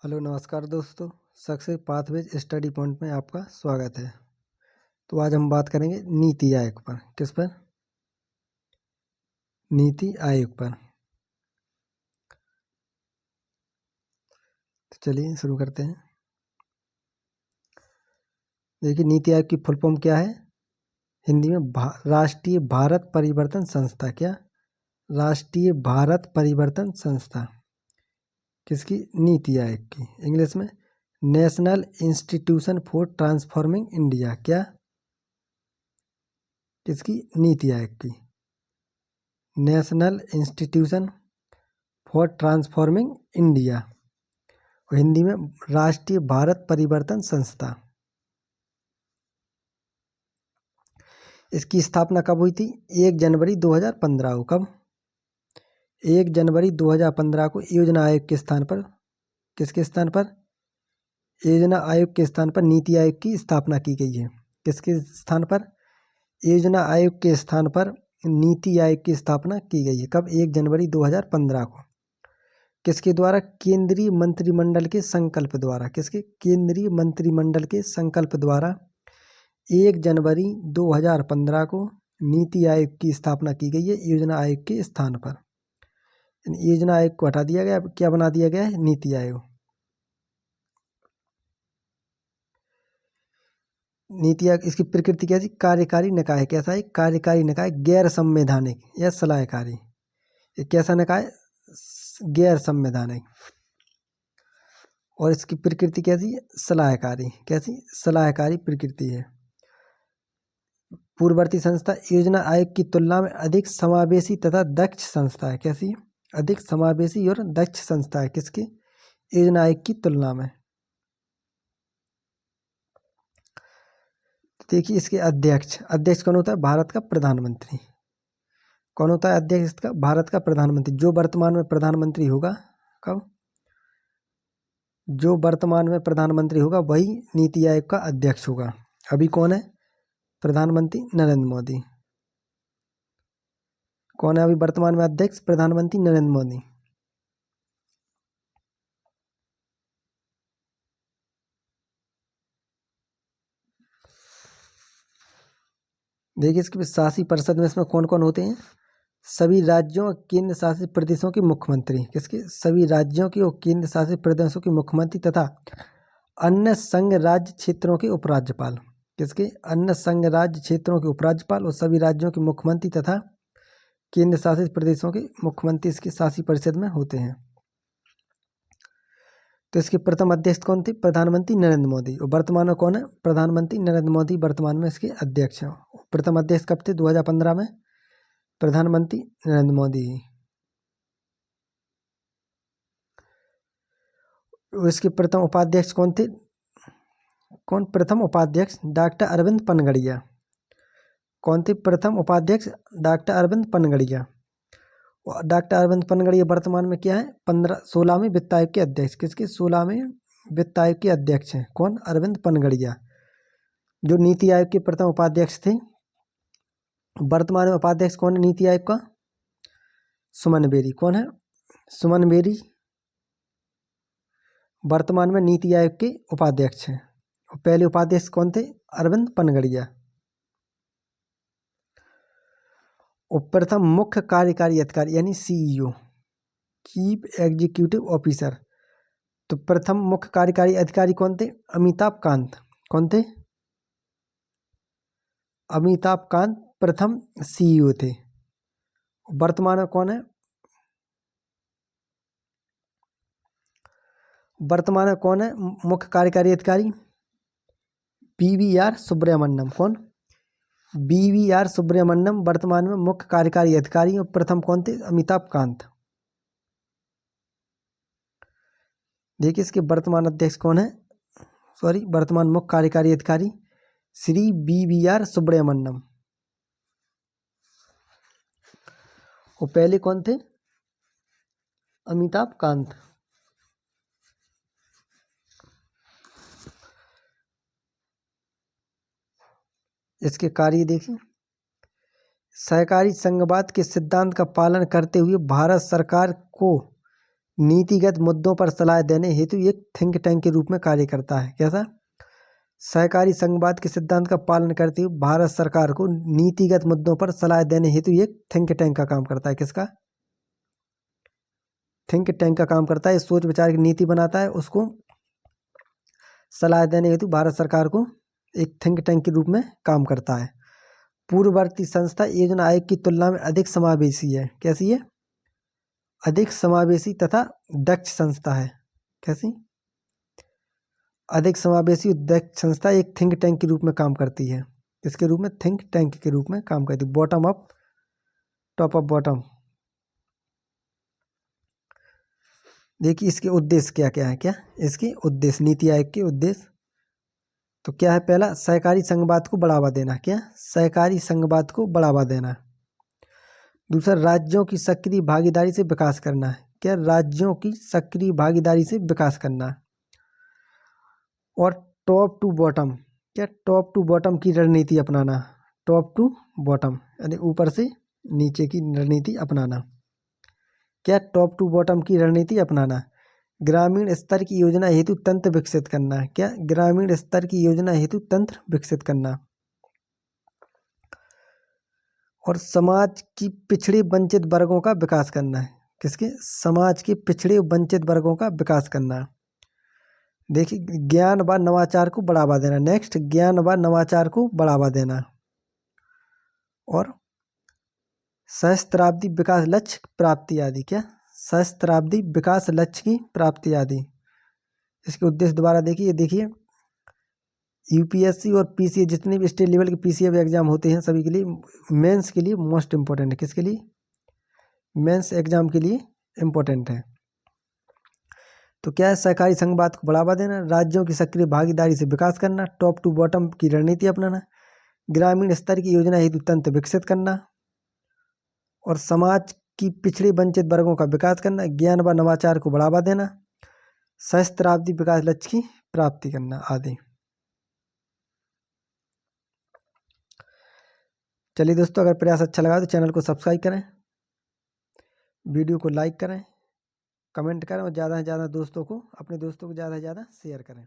Hello नमस्कार दोस्तों। Success pathways study point में आपका स्वागत है। तो आज हम बात करेंगे नीति आयोग पर। किस पर? नीति आयोग पर। तो चलिए शुरू करते हैं। देखिए, नीति आयोग की फुल फॉर्म क्या है हिंदी में? राष्ट्रीय भारत परिवर्तन संस्था। क्या? राष्ट्रीय भारत परिवर्तन संस्था। किसकी? नीति आयोग की। इंग्लिश में national institution for transforming India. क्या? किसकी? नीति आयोग की। National institution for transforming India, और हिंदी में राष्ट्रीय भारत परिवर्तन संस्था। इसकी स्थापना कब हुई थी? 1 जनवरी 2015 को। कब? 1 जनवरी 2015 को योजना आयोग के स्थान पर, किसके स्थान पर? योजना आयोग के स्थान पर नीति आयोग की स्थापना की गई है। किसके स्थान पर? योजना आयोग के स्थान पर नीति आयोग की स्थापना की गई है। कब? 1 जनवरी 2015 को। किसके द्वारा? केंद्रीय मंत्रिमंडल के संकल्प द्वारा। किसके? केंद्रीय मंत्रिमंडल के संकल्प द्वारा 1 जनवरी 2015 को नीति आयोग की स्थापना की गई है योजना आयोग के स्थान पर। योजना आयोग को हटा दिया गया, क्या बना दिया गया है? नीति आयोग। नीति आयोग, इसकी प्रकृति कैसी? कार्यकारी निकाय। कैसा है? कार्यकारी निकाय, गैर संवैधानिक या सलाहकारी। ये कैसा निकाय? गैर संवैधानिक। और इसकी प्रकृति कैसी है? सलाहकारी। कैसी? सलाहकारी प्रकृति है। पूर्ववर्ती संस्था योजना आयोग की तुलना में अधिक समावेशी तथा दक्ष संस्था है। कैसी? अधिक समावेशी और दक्ष संस्था है। किसकी? योजना आयोग की तुलना में। देखिए, इसके अध्यक्ष कौन होता है? भारत का प्रधानमंत्री। कौन होता है अध्यक्ष इसका? भारत का प्रधानमंत्री, जो वर्तमान में प्रधानमंत्री होगा। कब? जो वर्तमान में प्रधानमंत्री होगा वही नीति आयोग का अध्यक्ष होगा। अभी कौन है प्रधानमंत्री? नरेंद्र मोदी। कौन है अभी वर्तमान में अध्यक्ष? प्रधानमंत्री नरेंद्र मोदी। देखिए, इसके शासी परिषद में इसमें कौन कौन होते हैं? सभी राज्यों और केंद्र शासित प्रदेशों के मुख्यमंत्री। किसके? सभी राज्यों के और केंद्र शासित प्रदेशों के मुख्यमंत्री तथा अन्य संघ राज्य क्षेत्रों के उपराज्यपाल। किसके? अन्य संघ राज्य क्षेत्रों के उपराज्यपाल और सभी राज्यों के मुख्यमंत्री तथा केंद्र शासित प्रदेशों के मुख्यमंत्री इसकी शासी परिषद में होते हैं। तो इसके प्रथम अध्यक्ष कौन थे? प्रधानमंत्री नरेंद्र मोदी। और वर्तमान में कौन है? प्रधानमंत्री नरेंद्र मोदी वर्तमान में इसके अध्यक्ष हैं। प्रथम अध्यक्ष कब थे? 2015 में प्रधानमंत्री नरेंद्र मोदी। इसके प्रथम उपाध्यक्ष कौन थे? कौन? प्रथम उपाध्यक्ष डॉक्टर अरविंद पनगड़िया। कौन थे प्रथम उपाध्यक्ष? डॉक्टर अरविंद पनगड़िया। डॉक्टर अरविंद पनगड़िया वर्तमान में क्या है? 16वें वित्त आयोग के अध्यक्ष। किसके? 16वें वित्त आयोग के अध्यक्ष हैं। कौन? अरविंद पनगड़िया। जो नीति आयोग के प्रथम उपाध्यक्ष थे। वर्तमान में उपाध्यक्ष कौन है नीति आयोग का? सुमन बेरी। कौन है? सुमन बेरी वर्तमान में नीति आयोग के उपाध्यक्ष हैं। और पहले उपाध्यक्ष कौन थे? अरविंद पनगड़िया। और प्रथम मुख्य कार्यकारी अधिकारी यानी सीईओ, चीफ एग्जीक्यूटिव ऑफिसर। तो प्रथम मुख्य कार्यकारी अधिकारी कौन थे? अमिताभ कांत। कौन थे? अमिताभ कांत प्रथम सीईओ थे। वर्तमान में कौन है? वर्तमान में कौन है मुख्य कार्यकारी अधिकारी? BVR सुब्रमण्यम। कौन? BVR सुब्रमण्यम वर्तमान में मुख्य कार्यकारी अधिकारी। और प्रथम कौन थे? अमिताभ कांत। देखिए, इसके वर्तमान अध्यक्ष कौन है? वर्तमान मुख्य कार्यकारी अधिकारी श्री BVR सुब्रमण्यम। और पहले कौन थे? अमिताभ कांत। इसके कार्य देखिए, सहकारी संघवाद के सिद्धांत का पालन करते हुए भारत सरकार को नीतिगत मुद्दों पर सलाह देने हेतु एक थिंक टैंक के रूप में कार्य करता है। कैसा? सहकारी संघवाद के सिद्धांत का पालन करते हुए भारत सरकार को नीतिगत मुद्दों पर सलाह देने हेतु एक थिंक टैंक का काम करता है। किसका? थिंक टैंक का काम करता है। सोच विचार की नीति बनाता है, उसको सलाह देने हेतु भारत सरकार को एक थिंक टैंक के रूप में काम करता है। पूर्ववर्ती संस्था योजना आयोग की तुलना में अधिक समावेशी है। कैसी है? अधिक समावेशी तथा दक्ष संस्था है। कैसी? अधिक समावेशी दक्ष संस्था एक थिंक टैंक के रूप में काम करती है। किसके रूप में? थिंक टैंक के रूप में काम करती है। Bottom up, top up, bottom. देखिए इसके उद्देश्य क्या क्या है। क्या इसके उद्देश्य? नीति आयोग के उद्देश्य तो क्या है? पहला, सहकारी संघवाद को बढ़ावा देना। क्या? सहकारी संघवाद को बढ़ावा देना। दूसरा, राज्यों की सक्रिय भागीदारी से विकास करना है। क्या? राज्यों की सक्रिय भागीदारी से विकास करना। और टॉप टू बॉटम, क्या? टॉप टू बॉटम की रणनीति अपनाना। टॉप टू बॉटम यानी ऊपर से नीचे की रणनीति अपनाना। क्या? टॉप टू बॉटम की रणनीति अपनाना। ग्रामीण स्तर की योजना हेतु तंत्र विकसित करना। क्या? ग्रामीण स्तर की योजना हेतु तंत्र विकसित करना। और समाज की पिछड़े वंचित वर्गों का विकास करना है। किसके? समाज के पिछड़े वंचित वर्गों का विकास करना। देखिए, ज्ञान व नवाचार को बढ़ावा देना। नेक्स्ट, ज्ञान व नवाचार को बढ़ावा देना। और सहस्त्राब्दी विकास लक्ष्य प्राप्ति आदि। क्या? सहस्त्राब्दी विकास लक्ष्य की प्राप्ति आदि। इसके उद्देश्य दोबारा देखिए। देखिए, यूपीएससी और पीसीए, जितने भी स्टेट लेवल के पीसीए एग्जाम होते हैं सभी के लिए, मेंस के लिए मोस्ट इम्पोर्टेंट है। किसके लिए? मेंस एग्जाम के लिए इम्पोर्टेंट है। तो क्या है? सहकारी संघवाद को बढ़ावा देना, राज्यों की सक्रिय भागीदारी से विकास करना, टॉप टू बॉटम की रणनीति अपनाना, ग्रामीण स्तर की योजना हेतु तंत्र विकसित करना, और समाज की पिछड़े वंचित वर्गों का विकास करना, ज्ञान व नवाचार को बढ़ावा देना, सहस्त्राब्दी विकास लक्ष्य की प्राप्ति करना आदि। चलिए दोस्तों, अगर प्रयास अच्छा लगा तो चैनल को सब्सक्राइब करें, वीडियो को लाइक करें, कमेंट करें और ज़्यादा से ज़्यादा दोस्तों को, अपने दोस्तों को ज़्यादा से ज़्यादा शेयर करें।